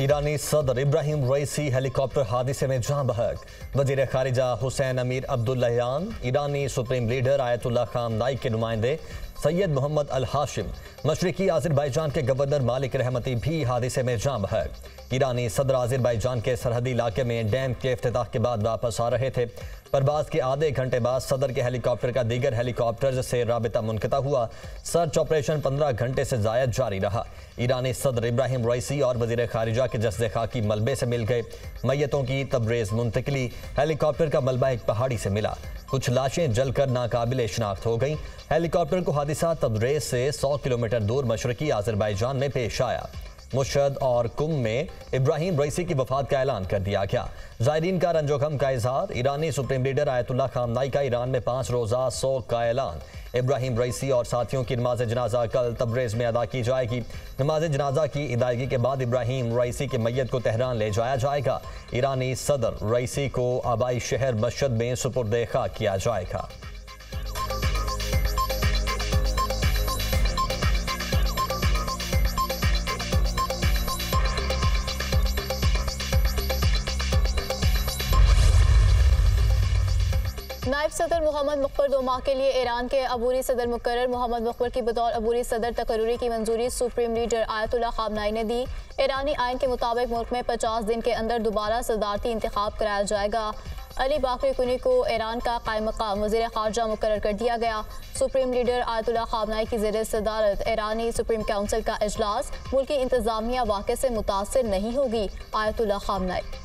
ईरानी सदर इब्राहिम रईसी हेलीकॉप्टर हादसे में जान बहक। वजीर खारिजा हुसैन अमीर अब्दुल्लाहियान, ईरानी सुप्रीम लीडर आयतुल्लाह खामनाई के नुमाइंदे सैयद मोहम्मद अल हाशिम, मशरिकी आज़रबाईजान के गवर्नर मालिक रहमती भी हादसे में जान बहक। ईरानी सदर आज़रबाईजान के सरहदी इलाके में डैम के इफ्तिताह के बाद वापस आ रहे थे। परवाज के आधे घंटे बाद सदर के हेलीकॉप्टर का दीगर हेलीकॉप्टर से राबिता मुनक़ता हुआ। सर्च ऑपरेशन 15 घंटे से ज़ायद जारी रहा। ईरानी सदर इब्राहिम रईसी और वज़ीर खारिजा के जस्दे खाकी मलबे से मिल गए। मैयतों की तबरेज़ मुंतकिली। हेलीकॉप्टर का मलबा एक पहाड़ी से मिला। कुछ लाशें जलकर नाकाबिले शिनाख्त हो गईं। हेलीकॉप्टर को हादसा तबरेज़ से 100 किलोमीटर दूर मशरकी आज़रबाईजान में पेश आया। मुशहद और कुम में इब्राहिम रईसी की वफात का ऐलान कर दिया गया। ज़ायरीन का रंजोगम का इजहार। ईरानी सुप्रीम लीडर आयतुल्लाह खामनाई का ईरान में 5 रोज़ा सोग का ऐलान। इब्राहिम रईसी और साथियों की नमाज जनाजा कल तबरेज़ में अदा की जाएगी। नमाज जनाजा की अदायगी के बाद इब्राहिम रईसी की मैयत को तेहरान ले जाया जाएगा। ईरानी सदर रईसी को आबाई शहर मशहद में सुपुर्द खाक किया जाएगा। नायब सदर मोहम्मद मुख्बर 2 माह के लिए ईरान के अबूरी सदर मुकर्रर। मोहम्मद मुख्बर की बतौर अबूरी सदर तकर्रुरी की मंजूरी सुप्रीम लीडर आयतुल्लाह खामनाई ने दी। ईरानी आइन के मुताबिक मुल्क में 50 दिन के अंदर दोबारा सदारती इंतखाब कराया जाएगा। अली बाकरी कुनी को ईरान का कायम मकाम वज़ीर खारजा मुकर्रर कर दिया गया। सुप्रीम लीडर आयतुल्लाह खामनाई की ज़ेर सदारत ईरानी सुप्रीम काउंसिल का इजलास। मुल्की इंतज़ामिया वाक़े से मुतासिर नहीं होगी। आयतुल्लाह खामनाई।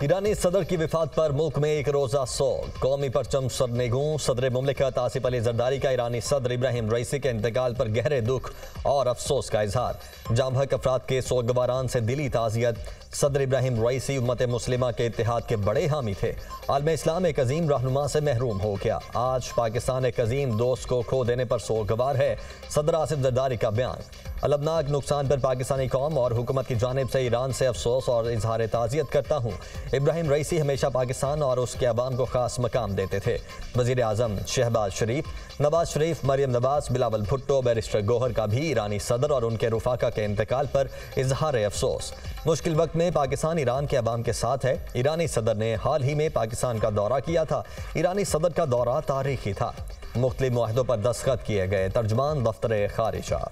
ईरानी सदर की विफात पर मुल्क में एक रोज़ा सोग। कौमी परचम सरनेगूं। सदर मुमलिकत आसिफ अली जरदारी का ईरानी सदर इब्राहिम रईसी के इंतकाल पर गहरे दुख और अफसोस का इजहार। जामहक अफराद के सोगवारान से दिली ताज़ियत। सदर इब्राहिम रईसी उम्मत मुस्लिमा के इत्तेहाद के बड़े हामी थे। आलम इस्लाम एक अजीम रहनुमा से महरूम हो गया। आज पाकिस्तान एक अजीम दोस्त को खो देने पर सोगवार है। सदर आसिफ जरदारी का बयान। अलमनाक नुकसान पर पाकिस्तानी कौम और हुकूमत की जानिब से ईरान से अफसोस और इजहार ताज़ियत करता हूँ। इब्राहिम रईसी हमेशा पाकिस्तान और उसके अवाम को खास मकाम देते थे। वज़ीर आज़म शहबाज शरीफ, नवाज शरीफ, मरियम नवाज, बिलावल भुट्टो, बैरिस्टर गौहर का भी ईरानी सदर और उनके रुफाका के इंतकाल पर इजहार अफसोस। मुश्किल वक्त में पाकिस्तान ईरान के अवाम के साथ है। ईरानी सदर ने हाल ही में पाकिस्तान का दौरा किया था। ईरानी सदर का दौरा तारीखी था। मुख्तलिफ मुआहदों पर दस्तखत किए गए। तर्जमान दफ्तर खारिजा।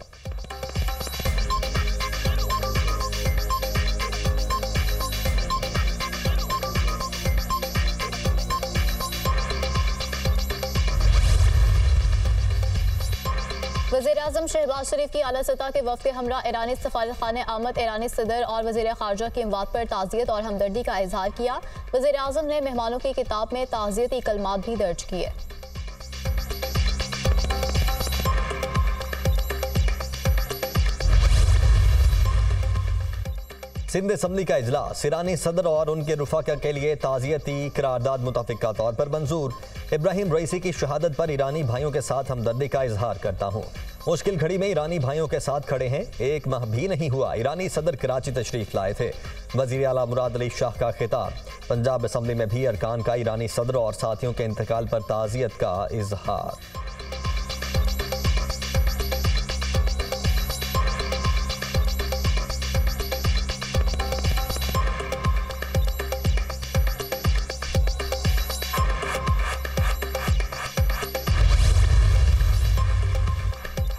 वज़ीर आज़म शहबाज शरीफ की आला सतह के वफ़द के हमरा ईरानी सफारत खाने आमद ईरानी सदर और वज़ीर खारजा की अमवात पर ताज़ियत और हमदर्दी का इजहार किया। वज़ीर आज़म ने मेहमानों की किताब में ताज़ियती कलमात भी दर्ज किए। सिंध असम्बली का इजलास। ईरानी सदर और उनके रुफाका के लिए ताज़ियती करारदाद मुतफ़िक़ा तौर पर मंजूर। इब्राहिम रईसी की शहादत पर ईरानी भाइयों के साथ हमदर्दी का इजहार करता हूँ। मुश्किल घड़ी में ईरानी भाइयों के साथ खड़े हैं। 1 माह भी नहीं हुआ ईरानी सदर कराची तशरीफ लाए थे। वज़ीर आला मुराद अली शाह का खिताब। पंजाब असम्बली में भी अरकान का ईरानी सदर और साथियों के इंतकाल पर ताज़ियत का इजहार।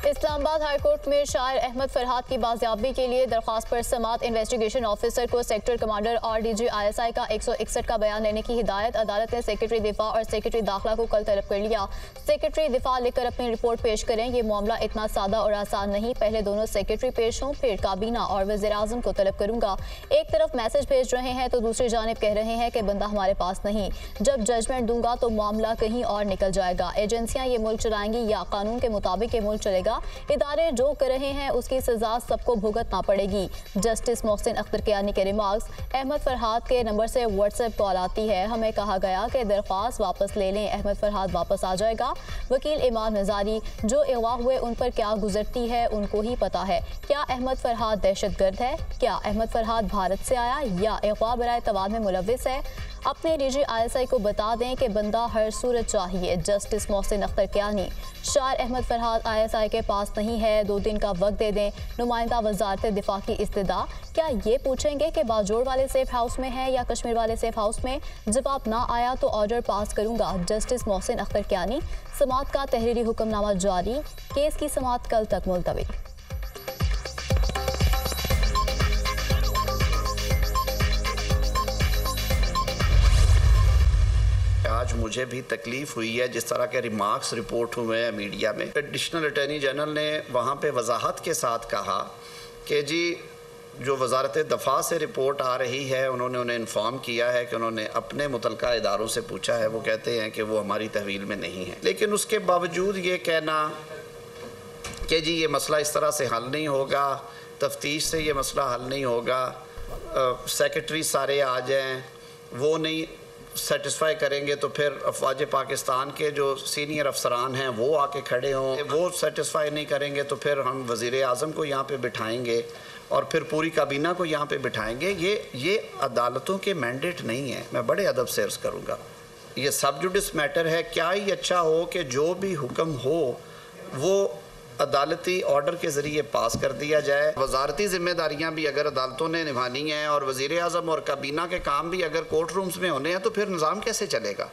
इस्लामाबाद हाईकोर्ट में शायर अहमद फरहाद की बाजियाबी के लिए दरख्वास्त पर समात इन्वेस्टिगेशन ऑफिसर को सेक्टर कमांडर और DG ISI का 161 का बयान लेने की हिदायत। अदालत ने सेक्रेटरी दिफा और सेक्रेटरी दाखिला को कल तलब कर लिया। सेक्रेटरी दिफा लिखकर अपनी रिपोर्ट पेश करें। ये मामला इतना सादा और आसान नहीं। पहले दोनों सेक्रेटरी पेश हों, फिर काबीना और वज़ीर आज़म को तलब करूंगा। एक तरफ मैसेज भेज रहे हैं तो दूसरी जानिब कह रहे हैं कि बंदा हमारे पास नहीं। जब जजमेंट दूंगा तो मामला कहीं और निकल जाएगा। एजेंसियां ये मुल्क चलाएंगी या कानून के मुताबिक ये मुल्क चलेगा। इदारे जो कर रहे हैं उसकी सजा सबको भुगतना पड़ेगी। जस्टिस मोहसिन अख्तर कियानी के रिमार्क्स। अहमद फरहाद के नंबर से व्हाट्सएप कॉल आती है। हमें कहा गया कि दरख्वास्त वापस ले लें, अहमद फरहाद वापस आ जाएगा। वकील इमाम नज़ारी, जो अगवा हुए उन पर क्या गुजरती है उनको ही पता है। क्या अहमद फरहाद दहशतगर्द है? क्या अहमद फरहाद भारत से आया या अगवा बराए तवाद में मुलविस है? अपने डीजी ISI को बता दें कि बंदा हर सूरत चाहिए। जस्टिस मोहसिन अख्तर कियानी। शायर अहमद फरहाद ISI के पास नहीं है, 2 दिन का वक्त दे दें। नुमाइंदा वजारत दिफा की इस्तदा। क्या ये पूछेंगे कि बाजोड़ वाले सेफ हाउस में है या कश्मीर वाले सेफ हाउस में? जवाब ना आया तो ऑर्डर पास करूंगा। जस्टिस मोहसिन अख्तर कियानी। समाअत का तहरीरी हुक्मनामा जारी। केस की समाअत कल तक मुलतवी। आज मुझे भी तकलीफ हुई है जिस तरह के रिमार्क्स रिपोर्ट हुए हैं मीडिया में। एडिशनल अटॉर्नी जनरल ने वहाँ पे वजाहत के साथ कहा कि जी जो वजारत दफ़ा से रिपोर्ट आ रही है उन्होंने उन्हें इन्फॉर्म किया है कि उन्होंने अपने मुतलका इदारों से पूछा है, वो कहते हैं कि वो हमारी तहवील में नहीं है। लेकिन उसके बावजूद ये कहना कि जी ये मसला इस तरह से हल नहीं होगा, तफ्तीश से ये मसला हल नहीं होगा, सेक्रेटरी सारे आ जाएँ, वो नहीं सेटिस्फाई करेंगे तो फिर अफवाज पाकिस्तान के जो सीनियर अफसरान हैं वो आके खड़े हों, वो सेटिस्फाई नहीं करेंगे तो फिर हम वज़ीर आज़म को यहाँ पे बिठाएंगे और फिर पूरी काबीना को यहाँ पे बिठाएंगे। ये अदालतों के मैंडेट नहीं है। मैं बड़े अदब से अर्ज़ करूँगा, ये सब जुडिस मैटर है। क्या ही अच्छा हो कि जो भी हुक्म हो वो अदालती ऑर्डर के ज़रिए पास कर दिया जाए। वजारती जिम्मेदारियां भी अगर अदालतों ने निभानी हैं और वज़ीर आज़म और काबीना के काम भी अगर कोर्ट रूम्स में होने हैं तो फिर निज़ाम कैसे चलेगा?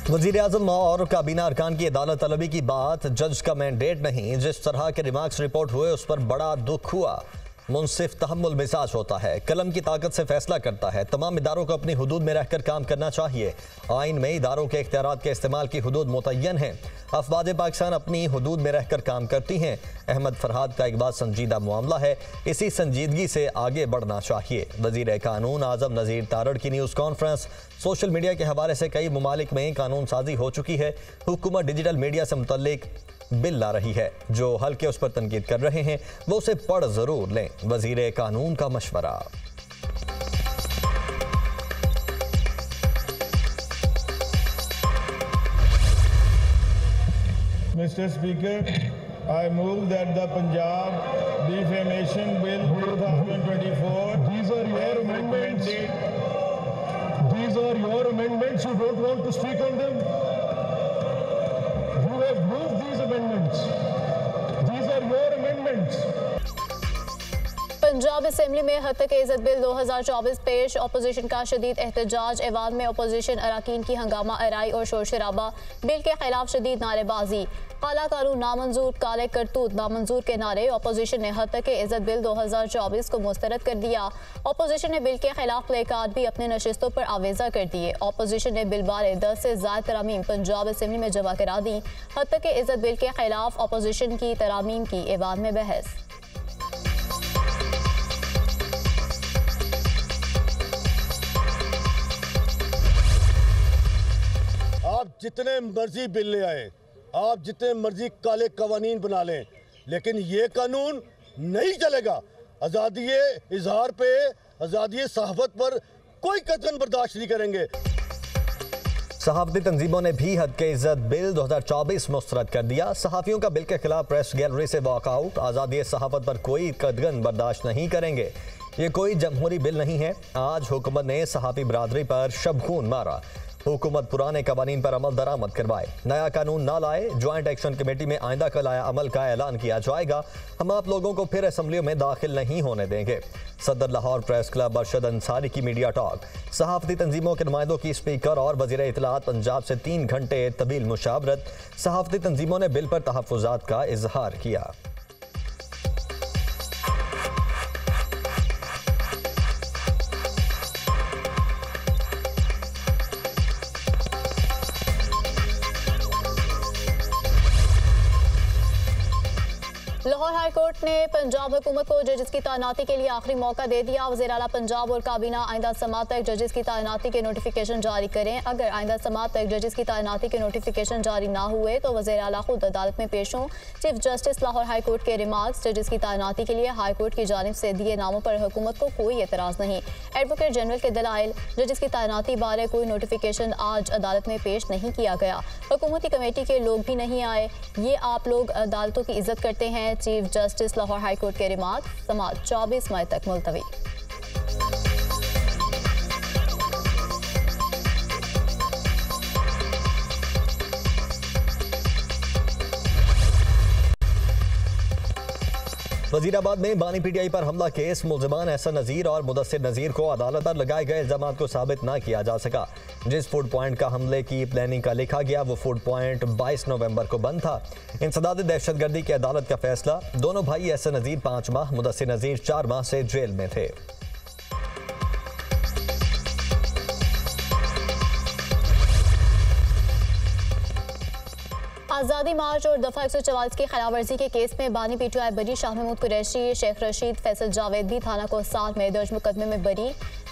वज़ीर आज़म और काबीना अरकान की अदालत तलबी की बात जज का मैंडेट नहीं। जिस तरह के रिमार्क्स रिपोर्ट हुए उस पर बड़ा दुख हुआ। मुनसिफ तहम्मुल मिजाज होता है, कलम की ताकत से फैसला करता है। तमाम इदारों को अपनी हुदूद में रहकर काम करना चाहिए। आइन में इदारों के इख्तियारात के इस्तेमाल की हुदूद मुतय्यन है। अफवाज पाकिस्तान अपनी हुदूद में रहकर काम करती हैं। अहमद फरहाद का एक बात संजीदा मामला है, इसी संजीदगी से आगे बढ़ना चाहिए। वज़ीर कानून आज़म नज़ीर तारड़ की न्यूज़ कॉन्फ्रेंस। सोशल मीडिया के हवाले से कई ममालिक में कानून साजी हो चुकी है। हुकूमत डिजिटल मीडिया से मुतल्लिक बिल ला रही है। जो हल्के उस पर तनकीद कर रहे हैं वो उसे पढ़ जरूर लें। वज़ीर कानून का मशवरा। Mr. Speaker, I move that the Punjab Defamation Bill 2024. These are your amendments. These are your amendments. You don't want to speak on them. You have moved these amendments. These are your amendments. Punjab assembly में हद तक इज़्ज़त bill 2024 पेश। Opposition का शदीद एहतजाज। ऐवान में opposition अराकीन की हंगामा आराई और शोर शराबा। बिल के खिलाफ शदीद नारेबाजी। काला कानून नामंजूर, काले करतूत नामंजूर के नारे। अपोजिशन ने हद तक इज़्ज़त बिल 2024 को मुस्तरद कर दिया। अपोजिशन ने बिल के खिलाफ प्ले कार्ड भी अपने नशिस्तों पर आवेजा कर दिए। अपोजिशन ने बिल बारे 10 से ज़ायद तरामीम पंजाब असेंबली में जमा करा दी। हद तक इज़्ज़त बिल के खिलाफ अपोजिशन की तरामीम की ऐवान में बहस। आप जितने मर्जी बिल ले आए, आप जितने मर्जी काले कवानीन बना लें, लेकिन ये कानून नहीं चलेगा। आज़ादी इजहार पे, आज़ादी सहाफत पर कोई कतन बर्दाश्त नहीं करेंगे। सहाफती तंजीमों ने भी हद के इज़्ज़त बिल 2024 मुस्तरद कर दिया। सहाफ़ियों का बिल के खिलाफ प्रेस गैलरी से वॉकआउट। आज़ादी सहाफत पर कोई कदगन बर्दाश्त नहीं करेंगे। ये कोई जमहूरी बिल नहीं है। आज हुकूमत ने सहाफ़ी बरादरी पर शबखून मारा। हुकूमत पुराने कवानीन पर अमल दरामद करवाए, नया कानून ना लाए। ज्वाइंट एक्शन कमेटी में आइंदा कल आया अमल का ऐलान किया जाएगा। हम आप लोगों को फिर असम्बलियों में दाखिल नहीं होने देंगे। सदर लाहौर प्रेस क्लब अरशद अंसारी की मीडिया टॉक। सहाफती तंजीमों के नुमाइंदों की स्पीकर और वज़ीर इत्तलाआत पंजाब से 3 घंटे तवील मुशावरत। सहाफती तंजीमों ने बिल पर तहफ़्फ़ुज़ात का इजहार किया। लाहौर हाई कोर्ट ने पंजाब हुकूमत को जजेस की तैनाती के लिए आखिरी मौका दे दिया। वज़ीर आला पंजाब और काबीना आइंदा समाअत तक जजेस की तैनाती के नोटिफिकेशन जारी करें। अगर आइंदा समाअत तक जजेस की तैनाती के नोटिफिकेशन जारी ना हुए तो वज़ीर आला खुद अदालत में पेश हों। Chief justice Lahore high court के रिमार्क्स। जजेस की तैनाती के लिए हाई कोर्ट की जानिब से दिए नामों पर हुकूमत को कोई एतराज़ नहीं। एडवोकेट जनरल के दलाइल। जजेस की तैनाती बारे कोई नोटिफिकेशन आज अदालत में पेश नहीं किया गया। हुकूमती कमेटी के लोग भी नहीं आए। ये आप लोग अदालतों की इज्जत करते हैं। Chief justice Lahore high court के रिमार्क। समाअत 24 मई तक मुलतवी। वजीराबाद में बानी पीटीआई पर हमला केस, मुलजिमान एहसन नज़ीर और मुदस्सिर नज़ीर को अदालत पर लगाए गए इल्जाम को साबित न किया जा सका। जिस फूड पॉइंट का हमले की प्लानिंग का लिखा गया वो फूड पॉइंट 22 नवंबर को बंद था। इंसदाद दहशतगर्दी की अदालत का फैसला, दोनों भाई एहसन नज़ीर 5 माह, मुदस्सिर नज़ीर 4 माह से जेल में थे। आज़ादी मार्च और दफा 144 की खिलाफवर्जी के केस में बानी पीटीआई बरी, शाह महमूद कुरैशी, शेख रशीद, फैसल जावेद भी थाना को 7 में दर्ज मुकदमे में बरी।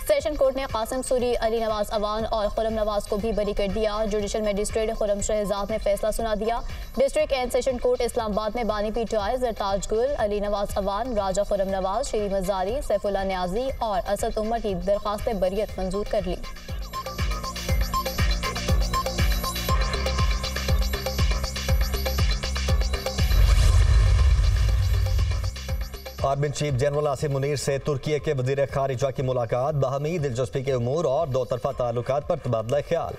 सेशन कोर्ट ने कासिम सूरी, अली नवाज अवान और खुरम नवाज को भी बरी कर दिया। जुडिशल मजिस्ट्रेट खुरम शहजाद ने फैसला सुना दिया। District and session court Islamabad में बानी पीटीआई जरताज गुल, अली नवाज अवान, राजा खुरम नवाज, शीरी मजारी, सैफुल्ला न्याजी और असद उमर की दरख्वास्त बरियत मंजूर कर ली। Army chief general Asim Munir से तुर्की के वजीर खारिजा की मुलाकात, बाहमी दिलचस्पी के उमूर और दो तरफा ताल्लुकात पर तबादला ख्याल।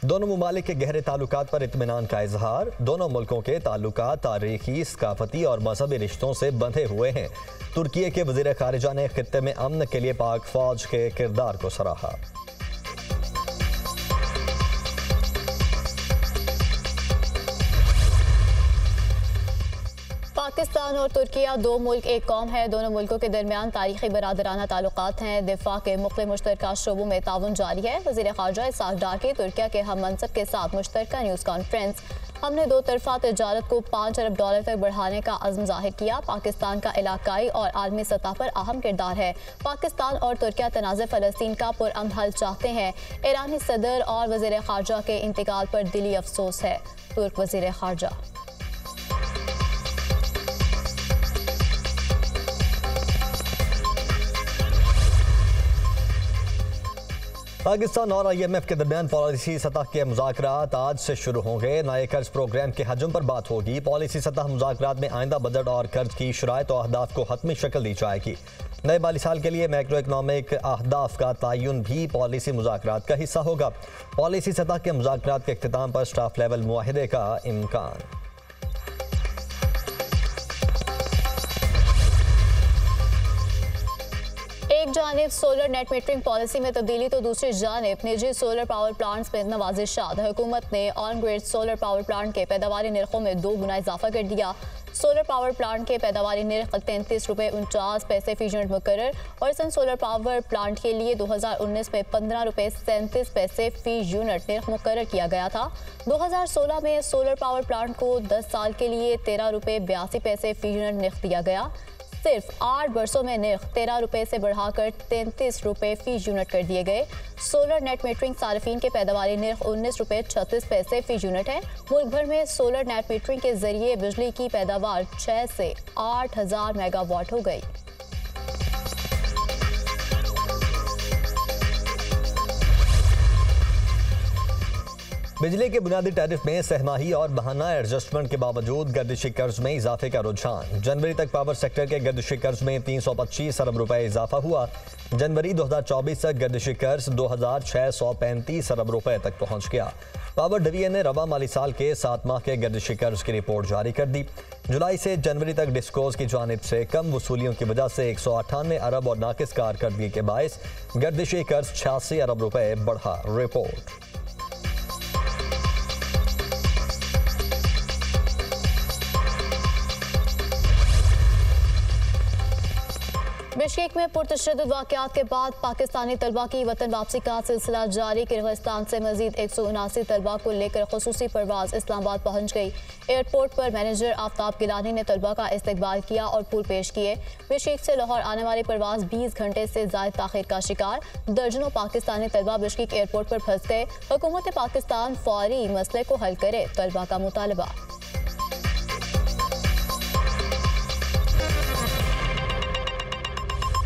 दोनों ममालिक के गहरे ताल्लुकात पर इत्मीनान का इजहार। दोनों मुल्कों के ताल्लुकात तारीखी, सकाफती और मजहबी रिश्तों से बंधे हुए हैं। तुर्की के वजीर खारिजा ने खित्ते में अमन के लिए पाक फौज के किरदार को सराहा। पाकिस्तान और तुर्किया दो मुल्क एक कौम है। दोनों मुल्कों के दरमियान तारीखी बरादराना ताल्लुकात हैं। दिफा के मुख्तलिफ मुश्तरका शोबों में ताउन जारी है। वज़ीर ख़ारजा इसाक डार की तुर्किया के हम मनसब के साथ मुश्तरका न्यूज़ कॉन्फ्रेंस। हमने दो तरफा तजारत को $5 अरब तक बढ़ाने का अज़्म ज़ाहिर किया। पाकिस्तान का इलाकाई और आलमी सतह पर अहम किरदार है। पाकिस्तान और तुर्किया तनाज़ फ़लस्तीन का पुरअमन हल चाहते हैं। ईरानी सदर और वज़ीर ख़ारजा के इंतकाल पर दिली अफसोस है। तुर्क वज़ीर ख़ारजा। पाकिस्तान और IMF के दरमियान पॉलिसी सतह के मुज़ाकरात आज से शुरू होंगे। नए कर्ज प्रोग्राम के हजम पर बात होगी। पॉलिसी सतह मुज़ाकरात में आइंदा बजट और कर्ज की शराइत और अहदाफ को हतमी शक्ल दी जाएगी। नए माली साल के लिए मैक्रो इकनॉमिक अहदाफ का तयन भी पॉलिसी मुज़ाकरात का हिस्सा होगा। पॉलिसी सतह के मुज़ाकरात के इख्तिताम पर स्टाफ लेवल मुआहिदे का इम्कान। एक जानिब सोलर नेट मीटरिंग पॉलिसी में तब्दीली तो दूसरी जानिब निजी सोलर पावर प्लांट्स में नवाजिशात। हुकूमत ने on grid solar power plant के पैदावारी निर्खों में 2 गुना इजाफा कर दिया। सोलर पावर प्लांट के पैदावारी निर्ख 33 रुपये 49 पैसे फी यूनिट मुकर्रर और सन सोलर पावर प्लांट के लिए 2019 में 15 रुपये 37 पैसे फी यूनिट निर्ख मुकर्रर किया गया था। 2016 में सोलर पावर प्लांट को 10 साल के लिए 13 रुपये 82 पैसे फी यूनिट निर्ख दिया गया। सिर्फ 8 वर्षों में निर्ख 13 रुपये से बढ़ाकर 33 रुपये फी यूनिट कर दिए गए। सोलर नेट मीटरिंग सार्फिन के पैदावारी निर्ख 19 रुपये 36 पैसे फी यूनिट है। मुल्क भर में सोलर नेट मीटरिंग के जरिए बिजली की पैदावार 6 से 8,000 मेगावाट हो गई। बिजली के बुनियादी टैरिफ में सहमाही और बहाना एडजस्टमेंट के बावजूद गर्दिशी कर्ज में इजाफे का रुझान। जनवरी तक पावर सेक्टर के गर्दिशी कर्ज में 325 अरब रुपए इजाफा हुआ। जनवरी 2024 तक गर्दिशी कर्ज 2,635 अरब रुपए तक पहुंच गया। पावर डिवीजन ने रवा माली साल के 7 माह के गर्दिशी कर्ज की रिपोर्ट जारी कर दी। जुलाई से जनवरी तक डिस्कोज की जानिब से कम वसूलियों की वजह से 198 अरब और नाकिस कारकर्दगी के बायस गर्दिशी कर्ज 86 अरब रुपए बढ़ा। रिपोर्ट। बिश्केक में पुरतशद्दुद वाक़यात के बाद पाकिस्तानी तलबा की वतन वापसी का सिलसिला जारी। किर्गिस्तान से मजीद 179 तलबा को लेकर खुसूसी परवाज़ इस्लामाबाद पहुँच गई। एयरपोर्ट पर मैनेजर आफ्ताब गिलानी ने तलबा का इस्तकबाल किया और फूल पेश किए। बिश्केक से लाहौर आने वाली परवाज़ 20 घंटे से ज़ायद ताख़ीर का शिकार। दर्जनों पाकिस्तानी तलबा बिश्केक एयरपोर्ट पर फंस गए। हुकूमत पाकिस्तान फौरी मसले को हल करे, तलबा का मुतालबा।